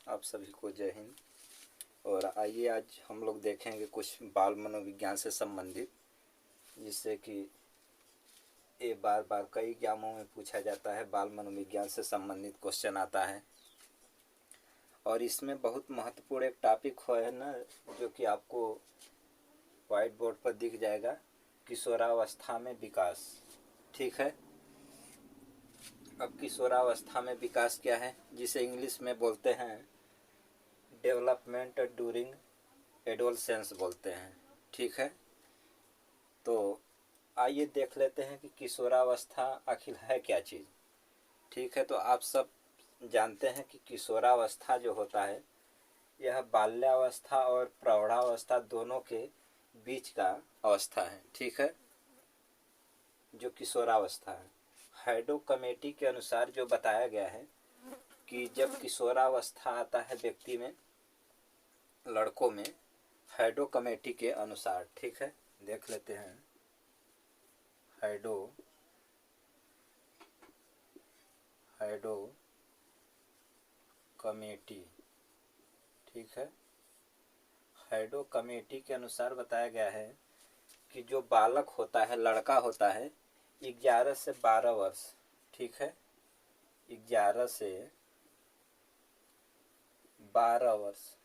आप सभी को जय हिंद। और आइए आज हम लोग देखेंगे कुछ बाल मनोविज्ञान से संबंधित, जिससे कि ये बार बार कई एग्जामों में पूछा जाता है। बाल मनोविज्ञान से संबंधित क्वेश्चन आता है और इसमें बहुत महत्वपूर्ण एक टॉपिक है ना, जो कि आपको व्हाइट बोर्ड पर दिख जाएगा। किशोरावस्था में विकास। ठीक है, अब किशोरावस्था में विकास क्या है, जिसे इंग्लिश में बोलते हैं डेवलपमेंट ड्यूरिंग एडोलसेंस बोलते हैं। ठीक है, तो आइए देख लेते हैं कि किशोरावस्था आखिर है क्या चीज़। ठीक है, तो आप सब जानते हैं कि किशोरावस्था जो होता है यह बाल्यावस्था और प्रौढ़ावस्था दोनों के बीच का अवस्था है। ठीक है, जो किशोरावस्था है, हैडो कमेटी के अनुसार जो बताया गया है कि जब किशोरावस्था आता है व्यक्ति में, लड़कों में, हैडो कमेटी के अनुसार। ठीक है, देख लेते हैं हैडो कमेटी। ठीक है, हैडो कमेटी के अनुसार बताया गया है कि जो बालक होता है, लड़का होता है 11 से 12 वर्ष। ठीक है, 11 से 12 वर्ष,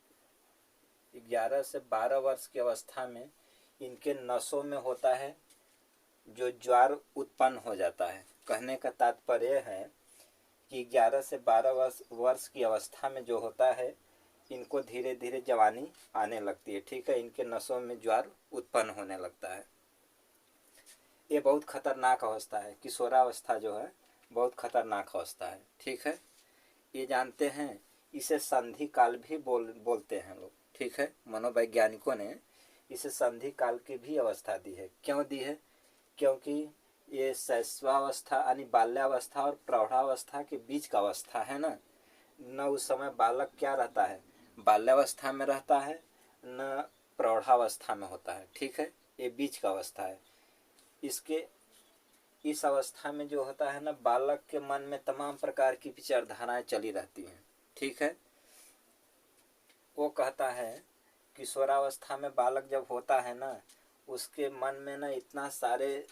11 से 12 वर्ष की अवस्था में इनके नसों में होता है जो ज्वार उत्पन्न हो जाता है। कहने का तात्पर्य है कि 11 से 12 वर्ष की अवस्था में जो होता है, इनको धीरे धीरे जवानी आने लगती है। ठीक है, इनके नसों में ज्वार उत्पन्न होने लगता है। ये बहुत खतरनाक अवस्था है। किशोरावस्था जो है बहुत खतरनाक अवस्था है। ठीक है, ये जानते हैं, इसे संधि काल भी बोलते हैं लोग। ठीक है, मनोवैज्ञानिकों ने इसे संधि काल की भी अवस्था दी है। क्यों दी है? क्योंकि ये शैशवावस्था यानी बाल्यावस्था और प्रौढ़ावस्था के बीच का अवस्था है ना। न उस समय बालक क्या रहता है, बाल्यावस्था में रहता है, न प्रौढ़ावस्था में होता है। ठीक है, ये बीच का अवस्था है। इस अवस्था में जो होता है ना, बालक के मन में तमाम प्रकार की विचारधाराएं चली रहती हैं। ठीक है, वो कहता है किशोरावस्था में बालक जब होता है ना, उसके मन में ना इतना सारे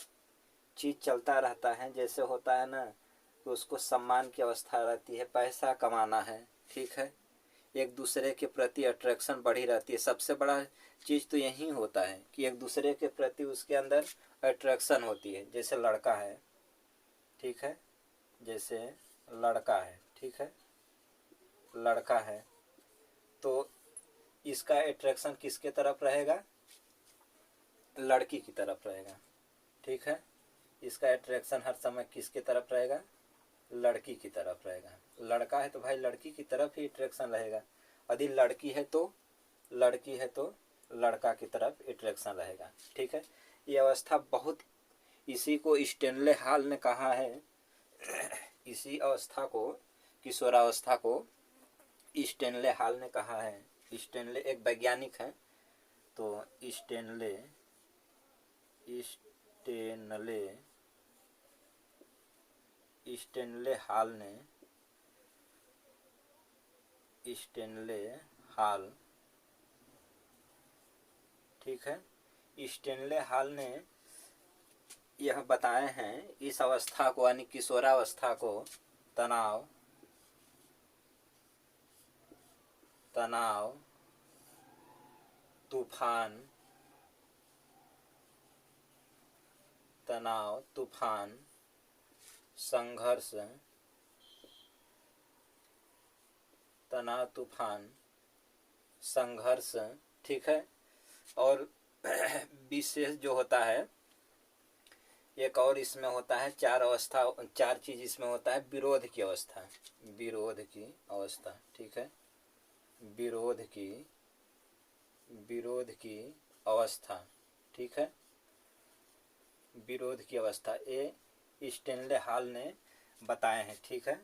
चीज़ चलता रहता है। जैसे होता है ना कि उसको सम्मान की अवस्था रहती है, पैसा कमाना है। ठीक है, एक दूसरे के प्रति अट्रैक्शन बढ़ी रहती है। सबसे बड़ा चीज़ तो यही होता है कि एक दूसरे के प्रति उसके अंदर अट्रैक्शन होती है। जैसे लड़का है, ठीक है, जैसे लड़का है, ठीक है, लड़का है तो इसका अट्रैक्शन किसके तरफ रहेगा? लड़की की तरफ रहेगा। ठीक है, इसका अट्रैक्शन हर समय किसके तरफ रहेगा? लड़की की तरफ रहेगा। लड़का है तो भाई लड़की की तरफ ही अट्रैक्शन रहेगा। यदि लड़की है तो लड़का की तरफ अट्रैक्शन रहेगा। ठीक है, ये अवस्था बहुत, इसी को स्टेनले हॉल ने कहा है, इसी अवस्था को, किशोरावस्था को स्टेनले हॉल ने कहा है। स्टेनले एक वैज्ञानिक है, तो स्टेनले हॉल, ठीक है, स्टेनले हॉल ने यह बताए हैं इस अवस्था को, यानी किशोरावस्था को तनाव तूफान, संघर्ष, ठीक है। और विशेष जो होता है, एक और इसमें होता है, चार चीज इसमें होता है। विरोध की अवस्था, ठीक है, विरोध की अवस्था, ठीक है, विरोध की अवस्था, ये स्टेनले हॉल ने बताए हैं। ठीक है,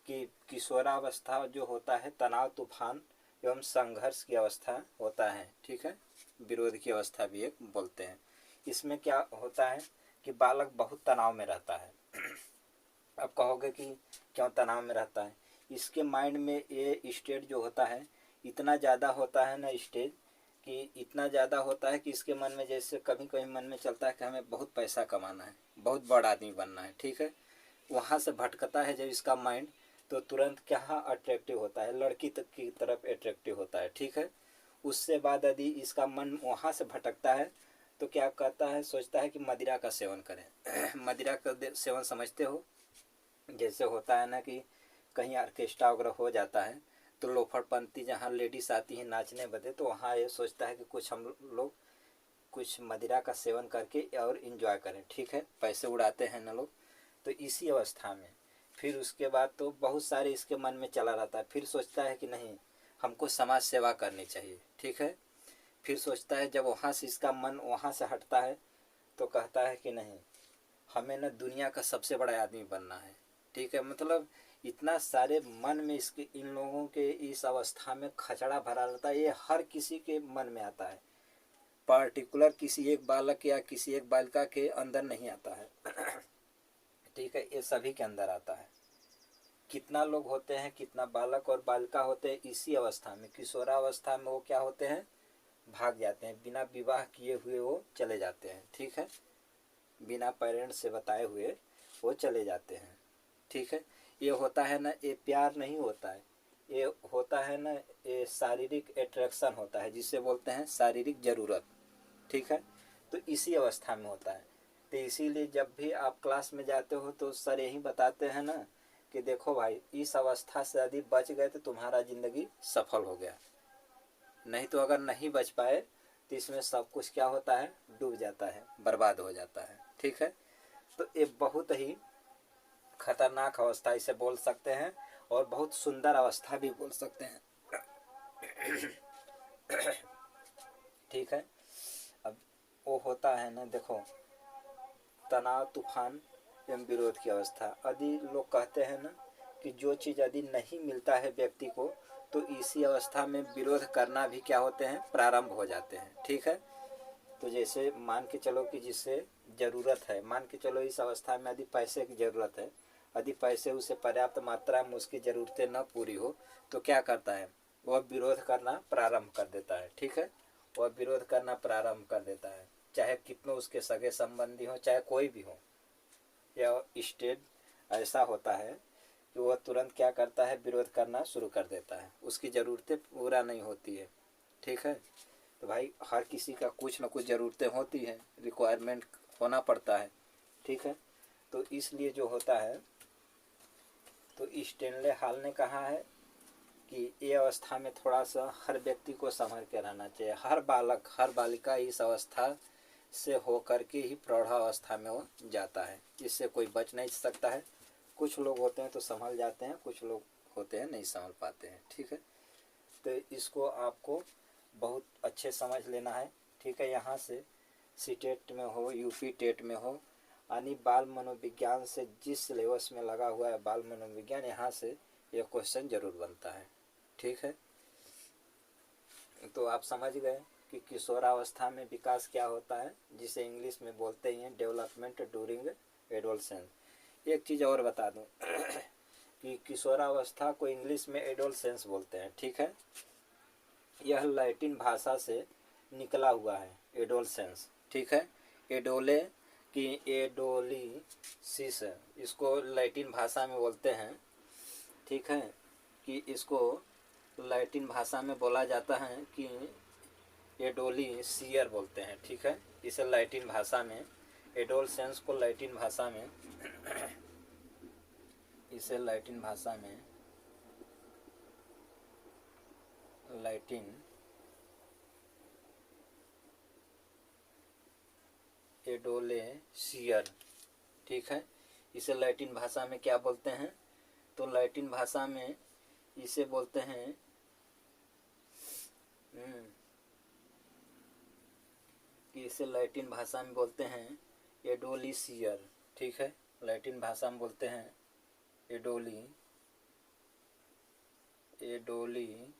कि किशोरावस्था जो होता है तनाव, तूफान एवं संघर्ष की अवस्था होता है। ठीक है, विरोध की अवस्था भी एक बोलते हैं। इसमें क्या होता है कि बालक बहुत तनाव में रहता है। अब कहोगे कि क्यों तनाव में रहता है? इसके माइंड में ये स्टेट जो होता है इतना ज़्यादा होता है ना, स्टेज कि इतना ज़्यादा होता है कि इसके मन में जैसे कभी कभी मन में चलता है कि हमें बहुत पैसा कमाना है, बहुत बड़ा आदमी बनना है, ठीक है। वहाँ से भटकता है जब इसका माइंड, तो तुरंत क्या अट्रैक्टिव होता है, लड़की तक की तरफ अट्रैक्टिव होता है, ठीक है। उससे बाद यदि इसका मन वहाँ से भटकता है तो क्या कहता है, सोचता है कि मदिरा का सेवन करें। मदिरा का सेवन समझते हो, जैसे होता है ना कि कहीं ऑर्केस्ट्रा वगैरह हो जाता है तो लोफड़पंती जहाँ लेडीज आती हैं नाचने बदे, तो वहाँ ये सोचता है कि कुछ हम लोग कुछ मदिरा का सेवन करके और इन्जॉय करें, ठीक है, पैसे उड़ाते हैं ना लोग। तो इसी अवस्था में फिर उसके बाद तो बहुत सारे इसके मन में चला रहता है, फिर सोचता है कि नहीं हमको समाज सेवा करनी चाहिए, ठीक है। फिर सोचता है जब वहाँ से इसका मन वहाँ से हटता है तो कहता है कि नहीं हमें ना दुनिया का सबसे बड़ा आदमी बनना है, ठीक है। मतलब इतना सारे मन में इसके इन लोगों के इस अवस्था में खचड़ा भरा रहता है, ये हर किसी के मन में आता है, पार्टिकुलर किसी एक बालक या किसी एक बालिका के अंदर नहीं आता है। ठीक है, ये सभी के अंदर आता है। कितना लोग होते हैं, कितना बालक और बालिका होते हैं इसी अवस्था में, किशोरावस्था में वो क्या होते हैं, भाग जाते हैं, बिना विवाह किए हुए वो चले जाते हैं, ठीक है, बिना पेरेंट्स से बताए हुए वो चले जाते हैं, ठीक है। ये होता है ना, ये प्यार नहीं होता है, ये होता है ना, ये शारीरिक अट्रैक्शन होता है, जिसे बोलते हैं शारीरिक ज़रूरत, ठीक है। तो इसी अवस्था में होता है। तो इसीलिए जब भी आप क्लास में जाते हो तो सर यही बताते हैं ना कि देखो भाई इस अवस्था से यदि बच गए तो तुम्हारा ज़िंदगी सफल हो गया, नहीं तो अगर नहीं बच पाए तो इसमें सब कुछ क्या होता है, डूब जाता है, बर्बाद हो जाता है, ठीक है। तो ये बहुत ही खतरनाक अवस्था इसे बोल सकते हैं और बहुत सुंदर अवस्था भी बोल सकते हैं। ठीक है, अब वो होता है ना, देखो तनाव, तूफान एवं विरोध की अवस्था। यदि लोग कहते हैं ना कि जो चीज़ यदि नहीं मिलता है व्यक्ति को तो इसी अवस्था में विरोध करना भी क्या होते हैं, प्रारंभ हो जाते हैं, ठीक है। तो जैसे मान के चलो कि जिससे ज़रूरत है, मान के चलो इस अवस्था में यदि पैसे की ज़रूरत है, यदि पैसे उसे पर्याप्त मात्रा में उसकी ज़रूरतें न पूरी हो तो क्या करता है, वह विरोध करना प्रारंभ कर देता है, ठीक है। वह विरोध करना प्रारंभ कर देता है, चाहे कितनों उसके सगे संबंधी हो, चाहे कोई भी हो। यह स्टेट ऐसा होता है कि वह तुरंत क्या करता है, विरोध करना शुरू कर देता है, उसकी ज़रूरतें पूरा नहीं होती है, ठीक है। तो भाई हर किसी का कुछ ना कुछ ज़रूरतें होती हैं, रिक्वायरमेंट होना पड़ता है, ठीक है। तो इसलिए जो होता है, तो स्टेनले हॉल ने कहा है कि ये अवस्था में थोड़ा सा हर व्यक्ति को संभल के रहना चाहिए, हर बालक हर बालिका इस अवस्था से होकर के ही प्रौढ़ावस्था में वो जाता है, इससे कोई बच नहीं सकता है। कुछ लोग होते हैं तो संभल जाते हैं, कुछ लोग होते हैं नहीं संभल पाते हैं, ठीक है। तो इसको आपको बहुत अच्छे समझ लेना है, ठीक है। यहाँ से सी टेट में हो, यूपी टेट में हो, यानी बाल मनोविज्ञान से जिस सिलेबस में लगा हुआ है बाल मनोविज्ञान, यहाँ से यह क्वेश्चन जरूर बनता है, ठीक है। तो आप समझ गए कि किशोरावस्था में विकास क्या होता है, जिसे इंग्लिश में बोलते हैं डेवलपमेंट ड्यूरिंग एडोलसेंस। एक चीज़ और बता दूं कि किशोरावस्था को इंग्लिश में एडोलसेंस बोलते हैं, ठीक है। यह लैटिन भाषा से निकला हुआ है, एडोलसेंस, ठीक है। एडोले की एडोलिसिस, इसको लैटिन भाषा में बोलते हैं, ठीक है, कि इसको लैटिन भाषा में बोला जाता है कि एडोलिसियर बोलते हैं, ठीक है। इसे लैटिन भाषा में एडोलसेंस को लैटिन भाषा में इसे लैटिन भाषा में लैटिन एडोलेसियर, ठीक है। इसे लैटिन भाषा में क्या बोलते हैं, तो लैटिन भाषा में इसे बोलते हैं कि इसे लैटिन भाषा में बोलते हैं एडोलिसियर, ठीक है। लैटिन भाषा में बोलते हैं एडोली एडोली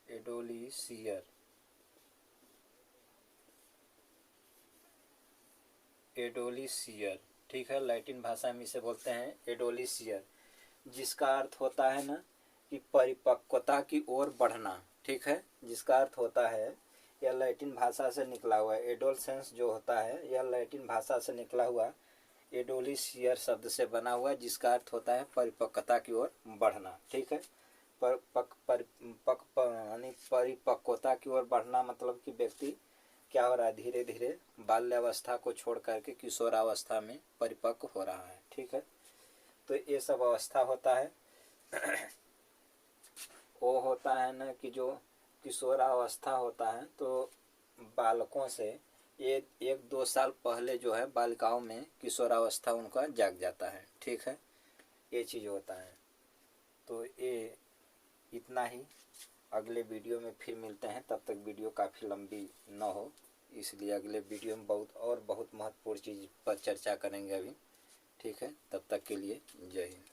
एडोलिसियर, एडोलिसियर, ठीक है। लैटिन भाषा में इसे बोलते हैं एडोलिसियर। जिसका अर्थ होता है ना कि परिपक्वता की ओर बढ़ना, ठीक है। जिसका अर्थ होता है, यह लैटिन भाषा से निकला हुआ है। एडोलसेंस जो होता है यह लैटिन भाषा से निकला हुआ एडोलिसियर शब्द से बना हुआ, जिसका अर्थ होता है परिपक्वता की ओर बढ़ना, ठीक है। परिपक्वता की ओर बढ़ना मतलब कि व्यक्ति क्या हो रहा है, धीरे धीरे बाल्यावस्था को छोड़ करके किशोरावस्था में परिपक्व हो रहा है, ठीक है। तो ये सब अवस्था होता है। वो होता है ना कि जो किशोरावस्था होता है, तो बालकों से ये 1-2 साल पहले जो है बालिकाओं में किशोरावस्था उनका जाग जाता है, ठीक है। ये चीज़ होता है। तो ये इतना ही। अगले वीडियो में फिर मिलते हैं। तब तक वीडियो काफ़ी लंबी न हो, इसलिए अगले वीडियो में बहुत महत्वपूर्ण चीज़ पर चर्चा करेंगे अभी, ठीक है। तब तक के लिए जय हिंद।